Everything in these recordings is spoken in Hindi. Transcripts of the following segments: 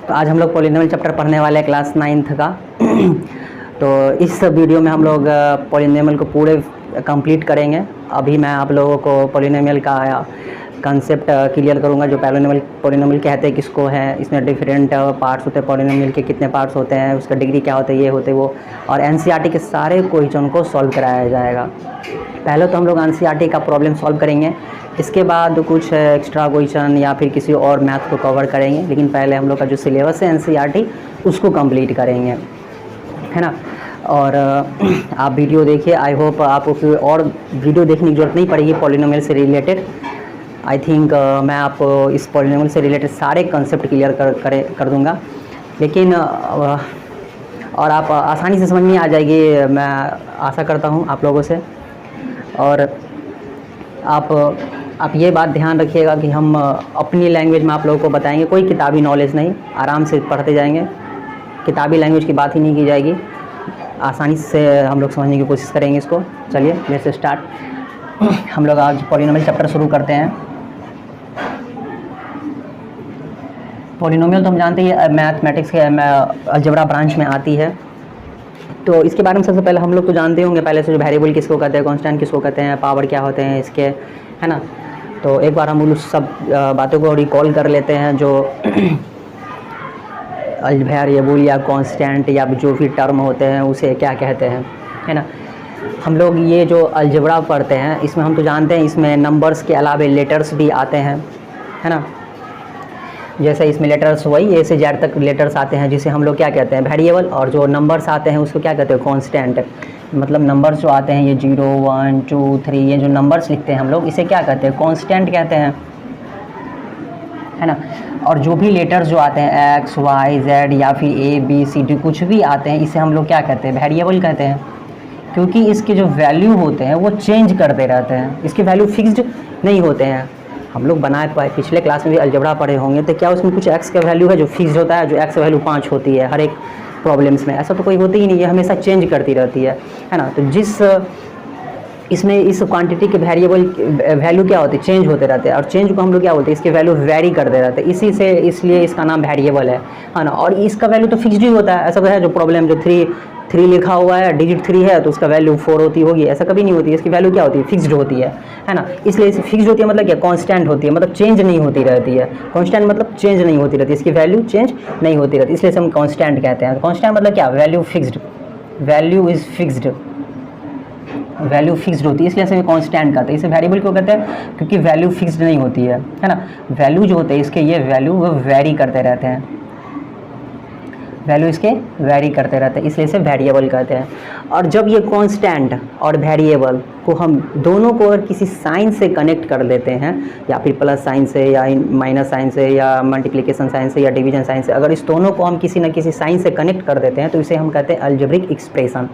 तो आज हम लोग पॉलिनोमियल चैप्टर पढ़ने वाले हैं क्लास 9th का। तो इस वीडियो में हम लोग पॉलिनोमियल को पूरे कंप्लीट करेंगे। अभी मैं आप लोगों को पॉलिनोमियल का कंसेप्ट क्लियर करूंगा, जो पॉलिनोमियल कहते हैं किसको है, इसमें डिफरेंट पार्ट्स होते हैं, पॉलिनोमियल के कितने पार्ट्स होते हैं, उसका डिग्री क्या होता है, ये होते वो, और एनसीईआरटी के सारे क्वेश्चन को सॉल्व कराया जाएगा। पहले तो हम लोग एनसीईआरटी का प्रॉब्लम सॉल्व करेंगे, इसके बाद कुछ एक्स्ट्रा क्वेश्चन या फिर किसी और मैथ को कवर करेंगे, लेकिन पहले हम लोग का जो सिलेबस है एनसीईआरटी उसको कंप्लीट करेंगे, है ना। और आप वीडियो देखिए, आई होप आपको कोई और वीडियो देखने की ज़रूरत नहीं पड़ेगी पॉलिनोमियल से रिलेटेड। आई थिंक मैं आपको इस पॉलिनोमियल से रिलेटेड सारे कंसेप्ट क्लियर कर दूंगा, लेकिन और आप आसानी से समझ में आ जाएगी, मैं आशा करता हूँ आप लोगों से। और आप ये बात ध्यान रखिएगा कि हम अपनी लैंग्वेज में आप लोगों को बताएंगे, कोई किताबी नॉलेज नहीं, आराम से पढ़ते जाएंगे, किताबी लैंग्वेज की बात ही नहीं की जाएगी, आसानी से हम लोग समझने की कोशिश करेंगे इसको। चलिए लेट्स स्टार्ट। हम लोग आज पॉलिनोमियल चैप्टर शुरू करते हैं। पॉलिनोमियल तो हम जानते हैं मैथमेटिक्स के अलजेब्रा ब्रांच में आती है, तो इसके बारे में सबसे पहले हम लोग तो जानते होंगे पहले से, जो वेरिएबल किसको कहते हैं, कांस्टेंट किसको कहते हैं, पावर क्या होते हैं इसके, है ना। तो एक बार हम उस सब बातों को रिकॉल कर लेते हैं, जो वेरिएबल या कांस्टेंट या जो भी टर्म होते हैं उसे क्या कहते हैं, है ना। हम लोग ये जो अलजेब्रा पढ़ते हैं इसमें हम तो जानते हैं इसमें नंबर्स के अलावा लेटर्स भी आते हैं, है ना। जैसे इसमें लेटर्स वही ए से जेड तक लेटर्स आते हैं, जिसे हम लोग क्या कहते हैं वेरिएबल, और जो नंबर्स आते हैं उसको क्या कहते हैं कांस्टेंट। मतलब नंबर्स जो आते हैं ये 0 1 2 3 ये जो नंबर्स लिखते हैं हम लोग इसे क्या कहते हैं कांस्टेंट कहते हैं, है ना। और जो भी लेटर्स जो आते हैं एक्स वाई जेड या फिर ए बी सी डी कुछ भी आते हैं इसे हम लोग क्या कहते हैं वेरिएबल कहते हैं, क्योंकि इसके जो वैल्यू होते हैं वो चेंज करते रहते हैं, इसके वैल्यू फिक्स्ड नहीं होते हैं। हम लोग बनाए पिछले क्लास में भी अलजेब्रा पढ़े होंगे, तो क्या उसमें कुछ एक्स का वैल्यू है जो फिक्स्ड होता है, जो एक्स वैल्यू 5 होती है हर एक प्रॉब्लम्स में, ऐसा तो कोई होती ही नहीं है, हमेशा चेंज करती रहती है ना। तो जिस इसमें इस क्वांटिटी के वेरिएबल वैल्यू क्या होती है चेंज होते रहते हैं, और चेंज को हम लोग क्या बोलते हैं इसके वैल्यू वेरी करते रहते हैं, इसी से इसलिए इसका नाम वेरिएबल है ना। और इसका वैल्यू तो फिक्स्ड ही होता है, ऐसा तो है जो प्रॉब्लम जो 3 लिखा हुआ है, डिजिट 3 है तो उसका वैल्यू 4 होगी, ऐसा कभी नहीं होती है, इसकी वैल्यू क्या होती है फिक्स्ड होती है ना। इसलिए इसे फिक्स्ड होती है मतलब क्या कांस्टेंट होती है, मतलब चेंज नहीं होती रहती है, कांस्टेंट मतलब चेंज नहीं होती रहती, इसकी वैल्यू चेंज नहीं होती रहती, इसलिए हम कांस्टेंट कहते हैं। कांस्टेंट मतलब क्या value fixed, value is fixed, value fixed होती है, इसलिए इसे कांस्टेंट कहते हैं। इसे वेरिएबल क्यों कहते हैं, क्योंकि वैल्यू फिक्स्ड नहीं होती है ना। वैल्यू जो होते हैं इसके ये वैल्यू वो वेरी करते रहते हैं, वैल्यू इसके वेरी करते रहते हैं, इसलिए इसे वेरिएबल कहते हैं। और जब ये कांस्टेंट और वेरिएबल को हम दोनों को अगर किसी साइन से कनेक्ट कर देते हैं, या फिर प्लस साइन से या माइनस साइन से या मल्टीप्लिकेशन साइन से या डिवीजन साइन से, अगर इस दोनों को हम किसी न किसी साइन से कनेक्ट कर देते हैं तो इसे हम कहते हैं algebraic expression.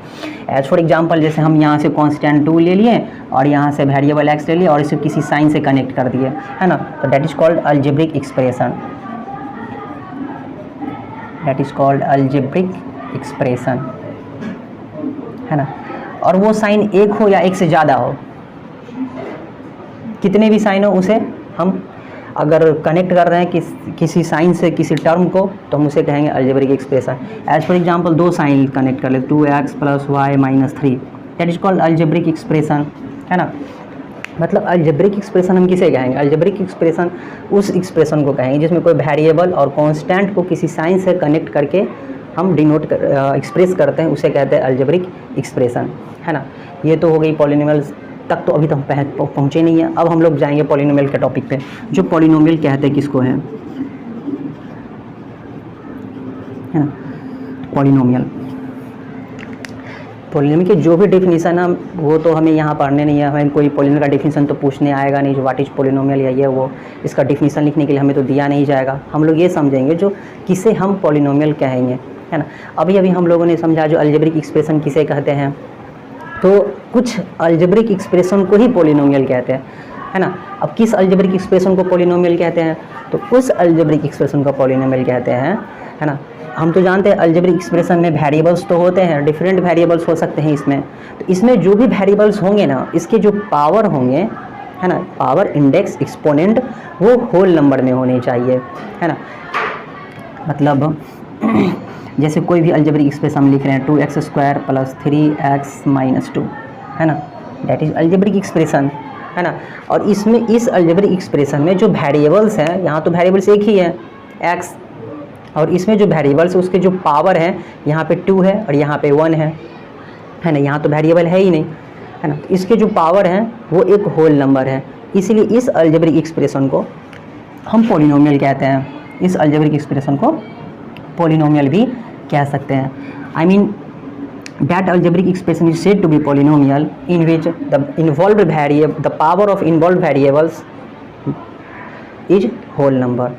As for example, जैसे हम यहाँ से कांस्टेंट 2 ले लिए और यहाँ से वेरिएबल एक्स ले लिए और इसे किसी साइन से कनेक्ट कर दिए, है ना, तो that is called algebraic expression, that is called algebraic expression, है ना। और वो साइन एक हो या एक से ज़्यादा हो, कितने भी साइन हो उसे हम अगर कनेक्ट कर रहे हैं किसी साइन से किसी टर्म को, तो हम उसे कहेंगे algebraic expression. As for example 2 sign connect कर ले 2x + y - 3, that is called algebraic expression, है ना। मतलब अलजेब्रिक एक्सप्रेशन हम किसे कहेंगे, अलजेब्रिक एक्सप्रेशन उस एक्सप्रेशन को कहेंगे जिसमें कोई वेरिएबल और कांस्टेंट को किसी साइन से कनेक्ट करके हम डिनोट एक्सप्रेस करते हैं, उसे कहते हैं अलजेब्रिक एक्सप्रेशन, है ना। ये तो हो गई पॉलिनोमियल तक, तो अभी तो हम पहुँचे नहीं है। अब हम लोग जाएंगे पॉलिनोमियल के टॉपिक पे, जो पॉलिनोमियल कहते हैं किसको है ना। पॉलिनोमियल की जो भी डेफिनेशन है वो तो हमें यहाँ पढ़ने नहीं है, हमें कोई पॉलिनोमियल का डेफिनेशन तो पूछने आएगा नहीं, जो व्हाट इज पॉलिनोमियल या ये वो, इसका डेफिनेशन लिखने के लिए हमें तो दिया नहीं जाएगा। हम लोग ये समझेंगे जो किसे हम पॉलिनोमियल कहेंगे, है ना। अभी हम लोगों ने समझा जो अलजेब्रिक एक्सप्रेशन किसे कहते हैं, तो कुछ अलजेब्रिक एक्सप्रेशन को ही पॉलिनोमियल कहते हैं, है ना। अब किस अलजेब्रिक एक्सप्रेशन को पॉलिनोमियल कहते हैं, तो उस अलजेब्रिक एक्सप्रेशन को पॉलिनोमियल कहते हैं, है ना। हम तो जानते हैं अलजेब्रिक एक्सप्रेशन में वेरिएबल्स तो होते हैं, डिफरेंट वेरिएबल्स हो सकते हैं इसमें, तो इसमें जो भी वेरिएबल्स होंगे ना, इसके जो पावर होंगे, है ना, पावर इंडेक्स एक्सपोनेंट वो होल नंबर में होने चाहिए, है ना। मतलब जैसे कोई भी अलजेब्रिक एक्सप्रेशन हम लिख रहे हैं 2x² + 3x - 2, है ना, दैट इज़ अलजेब्रिक एक्सप्रेशन, है ना। और इसमें इस अलजेब्रिक एक्सप्रेशन में जो वेरिएबल्स हैं, यहाँ तो वेरिएबल्स एक ही है x, और इसमें जो वेरिएबल्स उसके जो पावर है यहाँ पे 2 है और यहाँ पे 1 है ना, यहाँ तो वेरिएबल है ही नहीं, है ना। तो इसके जो पावर हैं वो एक होल नंबर है, इसीलिए इस अलजेब्रिक एक्सप्रेशन को हम पॉलिनोमियल कहते हैं। इस अलजेब्रिक एक्सप्रेशन को पॉलिनोमियल भी कह सकते हैं। I mean that algebraic expression is said to be polynomial in which the power of involved variables is whole number,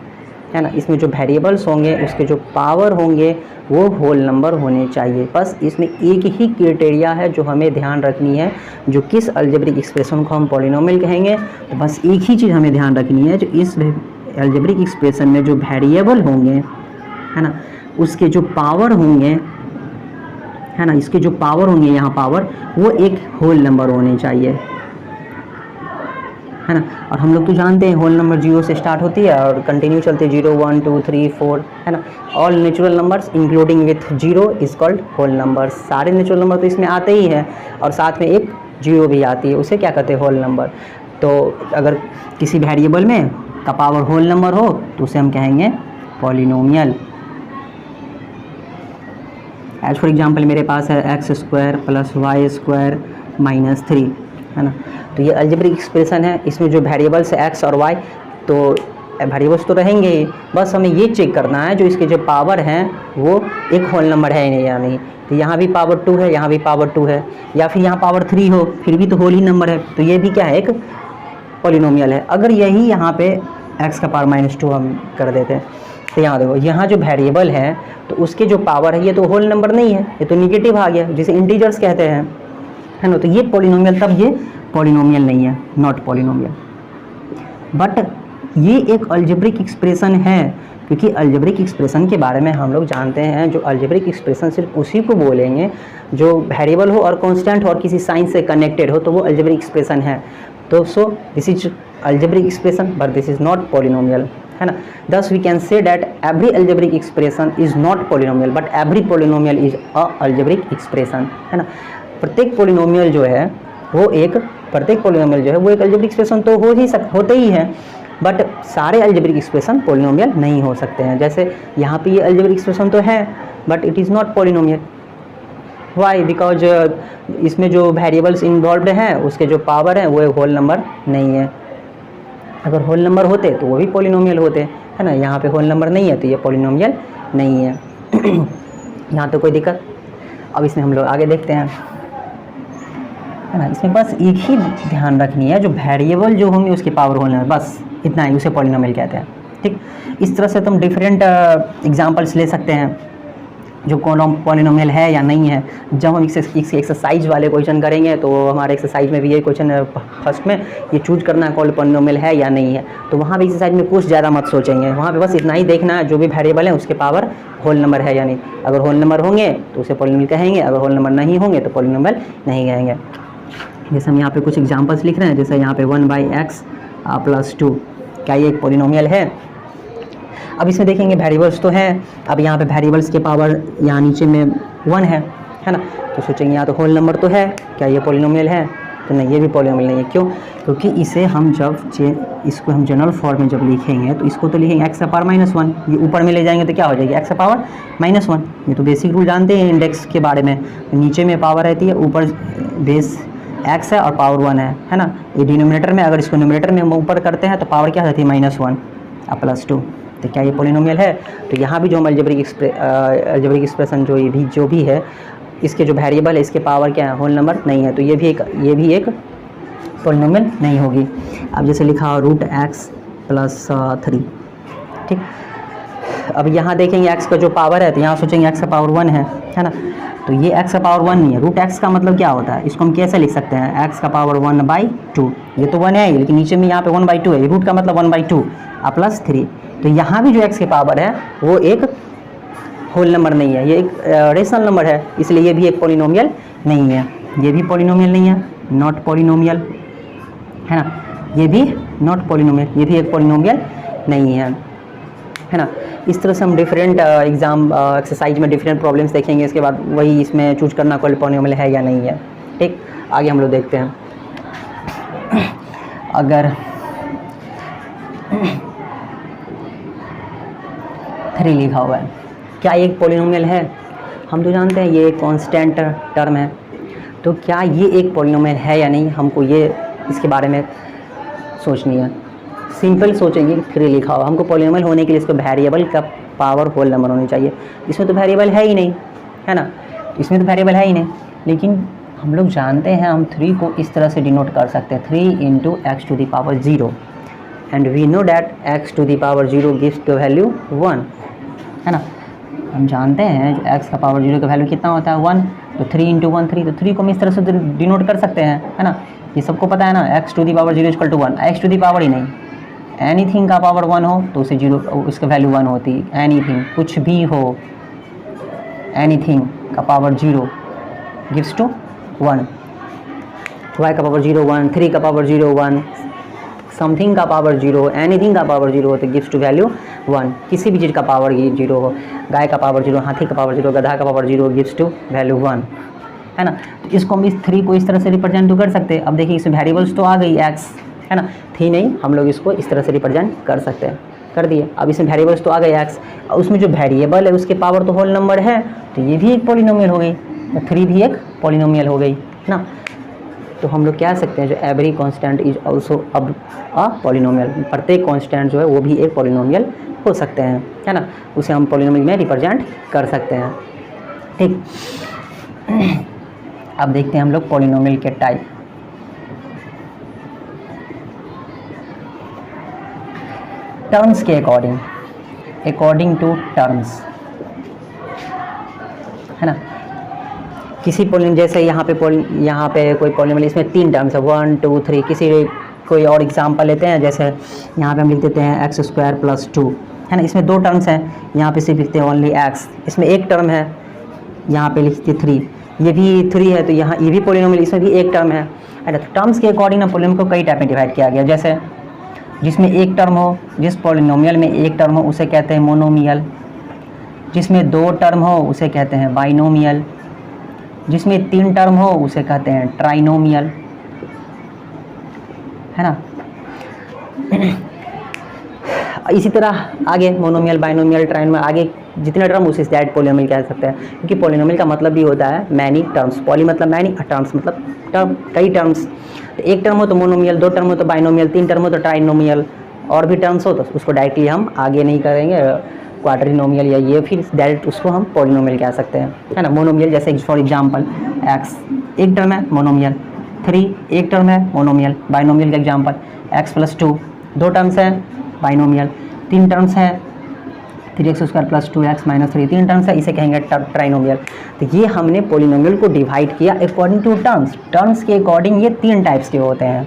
है ना। इसमें जो वेरिएबल्स होंगे उसके जो पावर होंगे वो होल नंबर होने चाहिए। बस इसमें एक ही क्राइटेरिया है जो हमें ध्यान रखनी है, जो किस अलजेब्रिक एक्सप्रेशन को हम पॉलिनोमियल कहेंगे, तो बस एक ही चीज़ हमें ध्यान रखनी है, जो इस अलजेब्रिक एक्सप्रेशन में जो वेरिएबल होंगे, है ना, उसके जो पावर होंगे, है ना, इसके जो पावर होंगे यहाँ पावर, वो एक होल नंबर होने चाहिए, है ना। और हम लोग तो जानते हैं होल नंबर 0 से स्टार्ट होती है और कंटिन्यू चलती है 0 1 2 3 4, है ना। All natural numbers including with 0 is called whole numbers. सारे नेचुरल नंबर तो इसमें आते ही हैं और साथ में एक 0 भी आती है, उसे क्या कहते हैं, होल नंबर। तो अगर किसी वेरिएबल में का पावर होल नंबर हो तो उसे हम कहेंगे पॉलिनोमियल। एज फॉर एग्जाम्पल मेरे पास है x² + y² - 3, है ना। तो ये अलजेब्रिक एक्सप्रेशन है, इसमें जो वेरिएबल्स है x और y, तो वेरिएबल्स तो रहेंगे ही, बस हमें ये चेक करना है जो इसके जो पावर हैं वो एक होल नंबर है नहीं या नहीं। तो यहाँ भी पावर 2 है, यहाँ भी पावर 2 है, या फिर यहाँ पावर 3 हो, फिर भी तो होल ही नंबर है, तो ये भी क्या है, एक पॉलिनोमियल है। अगर यही यहाँ पे x⁻² हम कर देते हैं, तो यहाँ देखो, यहाँ जो वेरिएबल है तो उसके जो पावर है ये तो होल नंबर नहीं है, ये तो निगेटिव आ गया, जिसे इंटीजर्स कहते हैं, है ना। तो ये पॉलिनोमियल, तब ये पॉलिनोमियल नहीं है, नॉट पॉलिनोमियल। बट ये एक अलजेब्रिक एक्सप्रेशन है, क्योंकि अलजेब्रिक एक्सप्रेशन के बारे में हम लोग जानते हैं, जो अलजेब्रिक एक्सप्रेशन सिर्फ उसी को बोलेंगे जो वेरिएबल हो और कांस्टेंट हो और किसी साइन से कनेक्टेड हो, तो वो अलजेब्रिक एक्सप्रेशन है। तो so this is algebraic expression but this is not polynomial, है ना। Thus we can say that every algebraic expression is not polynomial but every polynomial is a algebraic expression, है ना। प्रत्येक पॉलिनोमियल जो है वो एक अलजेब्रिक एक्सप्रेशन तो होते ही हैं, बट सारे अलजेब्रिक एक्सप्रेशन पॉलिनोमियल नहीं हो सकते हैं। जैसे यहाँ पे ये अलजेब्रिक एक्सप्रेशन तो है but it is not polynomial. Why? Because इसमें जो वेरिएबल्स इन्वॉल्व हैं उसके जो पावर हैं वो एक होल नंबर नहीं है। अगर होल नंबर होते तो वो भी पॉलिनोमियल होते, है ना। यहाँ पे होल नंबर नहीं है तो ये पॉलिनोमियल नहीं है। यहाँ तो कोई दिक्कत। अब इसमें हम लोग आगे देखते हैं, है ना। इसमें बस एक ही ध्यान रखनी है, जो वेरिएबल जो होंगे उसके पावर होल नंबर, बस इतना ही, उसे पॉलिनोमियल कहते हैं, ठीक। इस तरह से तुम डिफरेंट एग्जांपल्स ले सकते हैं जो पॉलिनोमियल है या नहीं है। जब हम एक्सरसाइज वाले क्वेश्चन करेंगे तो हमारे एक्सरसाइज में भी ये क्वेश्चन है फर्स्ट में, ये चूज करना है कौन पॉलिनोमियल है या नहीं है। तो वहाँ भी एक्सरसाइज में कुछ ज़्यादा मत सोचेंगे, वहाँ पे बस इतना ही देखना है जो भी वेरिएबल है उसके पावर होल नंबर है या नहीं। अगर होल नंबर होंगे तो उसे पॉलिनोमियल कहेंगे, अगर होल नंबर नहीं होंगे तो पॉलिनोमियल नहीं कहेंगे। जैसे हम यहाँ पे कुछ एग्जांपल्स लिख रहे हैं, जैसे यहाँ पे 1/x + 2, क्या ये एक पॉलिनोमियल है? अब इसमें देखेंगे वेरिएबल्स तो हैं, अब यहाँ पे वेरिएबल्स के पावर यहाँ नीचे में 1 है ना। तो सोचेंगे यहाँ तो होल नंबर तो है, क्या ये पॉलिनोमियल है? तो नहीं, ये भी पॉलिनोमियल नहीं है। क्यों? क्योंकि इसे हम जब इसको हम जनरल फॉर्म में जब लिखेंगे तो इसको तो लिखेंगे x⁻−1, ये ऊपर में ले जाएंगे तो क्या हो जाएगी x⁻−1। ये तो बेसिक रूल जानते हैं इंडेक्स के बारे में, नीचे में पावर रहती है, ऊपर बेस x है और पावर 1 है ना। ये डिनोमिनेटर में, अगर इसको न्यूमरेटर में हम ऊपर करते हैं तो पावर क्या रहती है -1 + 2। तो क्या ये पॉलिनोमियल है? तो यहाँ भी जो हम अलजेब्रिक एक्सप्रेशन जो भी है, इसके जो वेरिएबल है इसके पावर क्या है? होल नंबर नहीं है, तो ये भी एक पॉलिनोमियल नहीं होगी। अब जैसे लिखा √x + 3, ठीक। अब यहाँ देखेंगे x का जो पावर है, तो यहाँ सोचेंगे x का पावर 1 है ना। तो ये x का पावर 1 नहीं है। √x का मतलब क्या होता है? इसको हम कैसे लिख सकते हैं? x का पावर 1/2, ये तो 1 है ही, लेकिन नीचे में यहाँ पे 1/2 है, रूट का मतलब 1/2 + 3। तो यहाँ भी जो x की पावर है वो एक होल नंबर नहीं है, ये एक रेशनल नंबर है, इसलिए ये भी एक पॉलिनोमियल नहीं है। ये भी पॉलिनोमियल नहीं है, नॉट पॉलिनोमियल, है ना। ये भी नॉट पॉलिनोमियल, ये भी एक पॉलिनोमियल नहीं है। है ना। इस तरह से हम डिफरेंट एग्ज़ाम एक्सरसाइज में डिफरेंट प्रॉब्लम्स देखेंगे, इसके बाद वही इसमें चूज करना कोई पॉलिनोमियल है या नहीं है। ठीक, आगे हम लोग देखते हैं। अगर 3 लिखा हुआ है, क्या ये एक पॉलिनोमियल है? हम तो जानते हैं ये एक कांस्टेंट टर्म है, तो क्या ये एक पॉलिनोमियल है या नहीं, हमको ये इसके बारे में सोचनी है। सिंपल सोचेंगे, 3 लिखा हुआ, हमको पॉलिनोमियल होने के लिए इसको वेरिएबल का पावर होल नंबर होनी चाहिए। इसमें तो वेरिएबल है ही नहीं, है ना, इसमें तो वेरिएबल है ही नहीं। लेकिन हम लोग जानते हैं हम 3 को इस तरह से डिनोट कर सकते हैं, 3 × x⁴ and we know that x⁴ gives the value 1, है ना। हम जानते हैं जो x⁴ का वैल्यू कितना होता है 1, तो 3 × 1 3, तो 3 को हम इस तरह से डिनोट कर सकते हैं, है ना। ये सबको पता है ना, x⁴ = 1, x⁴ ही नहीं, एनीथिंग का पावर 1 हो तो उसे 0, उसका वैल्यू 1 होती है। एनीथिंग, कुछ भी हो, एनीथिंग का पावर 0 गिव्स टू 1, y का पावर 0 1, 3 का पावर 0 1, समथिंग का पावर 0, एनीथिंग का पावर 0 हो तो गिव्स टू वैल्यू 1। किसी भी चीज़ का पावर 0 हो, गाय का पावर 0, हाथी का पावर 0, गधा का पावर 0 गिव्स टू वैल्यू 1, है ना। तो इसको हम इस 3 को इस तरह से रिप्रेजेंट तो कर सकते हैं। अब देखिए इसमें वेरिएबल्स तो आ गई x, है ना, थी नहीं, हम लोग इसको इस तरह से रिप्रेजेंट कर सकते हैं, कर दिए। अब इसमें वेरिएबल्स तो आ गए x, और उसमें जो वेरिएबल है उसके पावर तो होल नंबर है, तो ये भी एक पॉलिनोमियल हो गई, तो 3 भी एक पॉलिनोमियल हो गई, है ना। तो हम लोग कह सकते हैं जो एवरी कांस्टेंट इज आल्सो अब अ पॉलिनोमियल, प्रत्येक कांस्टेंट जो है वो भी एक पॉलिनोमियल हो सकते हैं, है ना, उसे हम पॉलिनोमियल में रिप्रेजेंट कर सकते हैं। ठीक, अब देखते हैं हम लोग पॉलिनोमियल के टाइप। टर्म्स के अकॉर्डिंग टू टर्म्स, है ना। किसी पॉलिनोमियल, जैसे यहाँ पे कोई पॉलिनोमियल, इसमें 3 टर्म्स है 1 2 3, कोई और एग्जांपल लेते हैं, जैसे यहाँ पे हम लिख देते हैं x² + 2, है ना। इसमें 2 टर्म्स हैं, यहाँ पे सिर्फ लिखते हैं ओनली x, इसमें एक टर्म है, यहाँ पे लिखते 3, ये भी 3 है, तो यहाँ ये भी पॉलिनोमियल, इसमें भी एक टर्म है। अच्छा, तो टर्म्स के अकॉर्डिंग ना पॉलिनोमियल को कई टाइप में डिवाइड किया गया, जैसे जिसमें एक टर्म हो, जिस पॉलिनोमियल में एक टर्म हो उसे कहते हैं मोनोमियल, जिसमें 2 टर्म हो उसे कहते हैं बाइनोमियल, जिसमें 3 टर्म हो उसे कहते हैं ट्राइनोमियल, है ना। इसी तरह आगे मोनोमियल, बाइनोमियल, ट्राइनोमियल, आगे जितने टर्म उसे दैट पॉलिनोमियल कह सकते हैं, क्योंकि पॉलिनोमियल का मतलब भी होता है मैनी टर्म्स। पॉली मतलब मैनी, टर्म्स मतलब टर्म, कई टर्म्स। तो एक टर्म हो तो मोनोमियल, 2 टर्म हो तो बाइनोमियल, 3 टर्म हो तो ट्राइनोमियल, और भी टर्म्स हो तो उसको डायरेक्टली हम आगे नहीं करेंगे क्वाड्रिनोमियल या ये, फिर डायरेक्ट उसको हम पॉलिनोमियल कह सकते हैं, है ना। मोनोमियल जैसे फॉर एग्जांपल x एक टर्म है मोनोमियल, 3 एक टर्म है मोनोमियल, बाइनोमियल का एग्जांपल x + 2 2 टर्म्स है बाइनोमियल, 3 टर्म्स है 3x² + 2x - 3 3 टर्म्स है, इसे कहेंगे ट्राइनोमियल। तो ये हमने पॉलिनोमियल को डिवाइड किया अकॉर्डिंग टू टर्म्स। टर्म्स के अकॉर्डिंग ये 3 टाइप्स के होते हैं,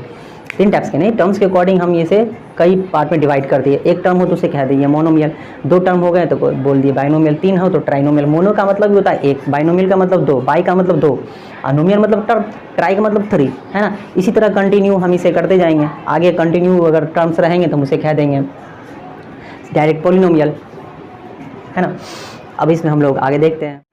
3 टाइप्स के नहीं, टर्म्स के अकॉर्डिंग हम इसे कई पार्ट में डिवाइड कर दिए। एक टर्म हो तो उसे कह दिए मोनोमियल, 2 टर्म हो गए तो बोल दिए बाइनोमियल, 3 हो तो ट्राइनोमियल। मोनो का मतलब भी होता है एक, बाइनोमियल का मतलब 2, बाई का मतलब 2, अनोमियल मतलब टर्म, ट्राई का मतलब 3, है ना। इसी तरह कंटिन्यू हम इसे करते जाएंगे, आगे कंटिन्यू अगर टर्म्स रहेंगे तो हम उसे कह देंगे डायरेक्ट पॉलिनोमियल, है ना। अब इसमें हम लोग आगे देखते हैं।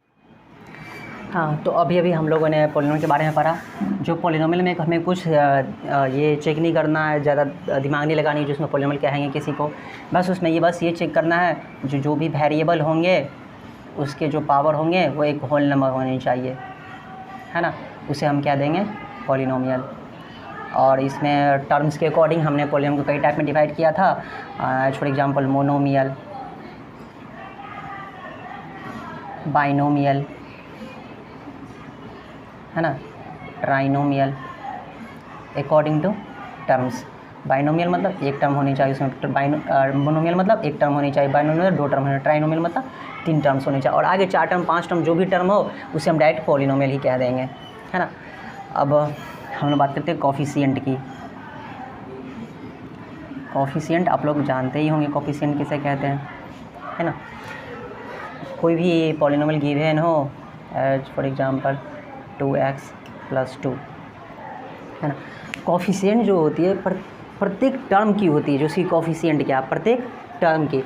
हाँ, तो अभी हम लोगों ने पॉलिनोमियल के बारे में पढ़ा। जो पॉलिनोमियल में हमें कुछ ये चेक नहीं करना है, ज़्यादा दिमाग नहीं लगानी जिसमें पॉलिनोमियल कहेंगे किसी को, बस उसमें ये चेक करना है जो भी वेरिएबल होंगे उसके जो पावर होंगे वो एक होल नंबर होने चाहिए, है ना, उसे हम क्या देंगे पॉलिनोमियल। और इसमें टर्म्स के अकॉर्डिंग हमने पॉलिनोमियल को कई टाइप में डिवाइड किया था, फॉर एग्जांपल मोनोमियल, बाइनोमियल, है ना, trinomial according to terms. Binomial मतलब एक टर्म होनी चाहिए उसमें, मोनोमियल मतलब एक टर्म होनी चाहिए, बाइनोमियल 2 टर्म होने, ट्राइनोमियल मतलब 3 टर्म्स होने चाहिए, और आगे 4 टर्म 5 टर्म जो भी टर्म हो उसे हम डायरेक्ट पॉलिनोमियल ही कह देंगे, है ना। अब हम लोग बात करते हैं कोफिशिएंट की। कोफिशिएंट आप लोग जानते ही होंगे, कोफिशिएंट किसे कहते हैं, है ना। कोई भी पॉलिनोमियल गिवन हो, एज फॉर एग्जांपल 2x + 2, है ना। कोफिशिएंट जो होती है प्रत्येक टर्म की होती है, जो उसकी कोफिशिएंट क्या, प्रत्येक टर्म की,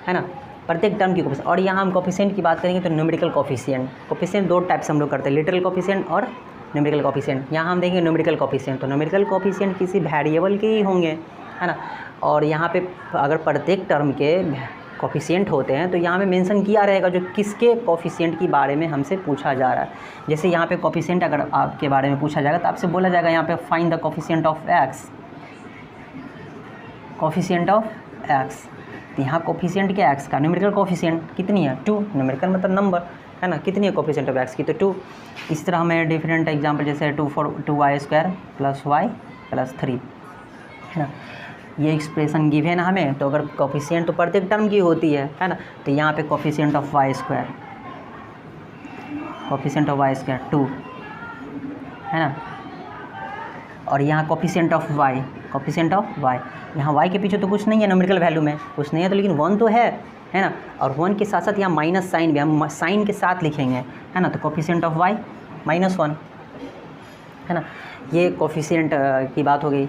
है ना, प्रत्येक टर्म की कोफिशिएंट। और यहाँ हम कोफिशिएंट की बात करेंगे तो न्यूमेरिकल कोफिशिएंट। कोफिशिएंट दो टाइप से हम लोग करते हैं, लिटरल कोफिशिएंट और न्यूमेरिकल कोफिशिएंट। यहाँ हम देखेंगे न्यूमेरिकल कोफिशिएंट, तो न्यूमेरिकल कोफिशिएंट किसी वेरिएबल के ही होंगे, है ना। और यहाँ पे अगर प्रत्येक टर्म के कोफिशिएंट होते हैं तो यहाँ पे मेंशन किया रहेगा जो किसके कोफिशिएंट के बारे में हमसे पूछा जा रहा है। जैसे यहाँ पे कोफिशिएंट अगर आपके बारे में पूछा जाएगा तो आपसे बोला जाएगा यहाँ पे find the coefficient of x, coefficient of x. तो यहाँ कोफिशिएंट क्या एक्स का, न्यूमेरिकल कोफिशिएंट कितनी है 2, न्यूमेरिकल मतलब नंबर, है ना, कितनी है कोफिशिएंट ऑफ एक्स की, तो 2। इस तरह हमें डिफरेंट एग्जांपल जैसे 2y² + y + 3, है ना, ये एक्सप्रेशन गिवन है हमें। तो अगर कोफिशिएंट तो प्रत्येक टर्म की होती है ना, तो यहाँ पे coefficient of y², coefficient of y² 2, है ना। और यहाँ coefficient of y, coefficient of y, यहाँ y के पीछे तो कुछ नहीं है, न्यूमेरिकल वैल्यू में कुछ नहीं है, तो लेकिन 1 तो है ना। और 1 के साथ साथ यहाँ माइनस साइन भी, हम साइन के साथ लिखेंगे, है ना। तो कोफिशिएंट ऑफ y -1, है ना। ये कोफिशिएंट की बात हो गई।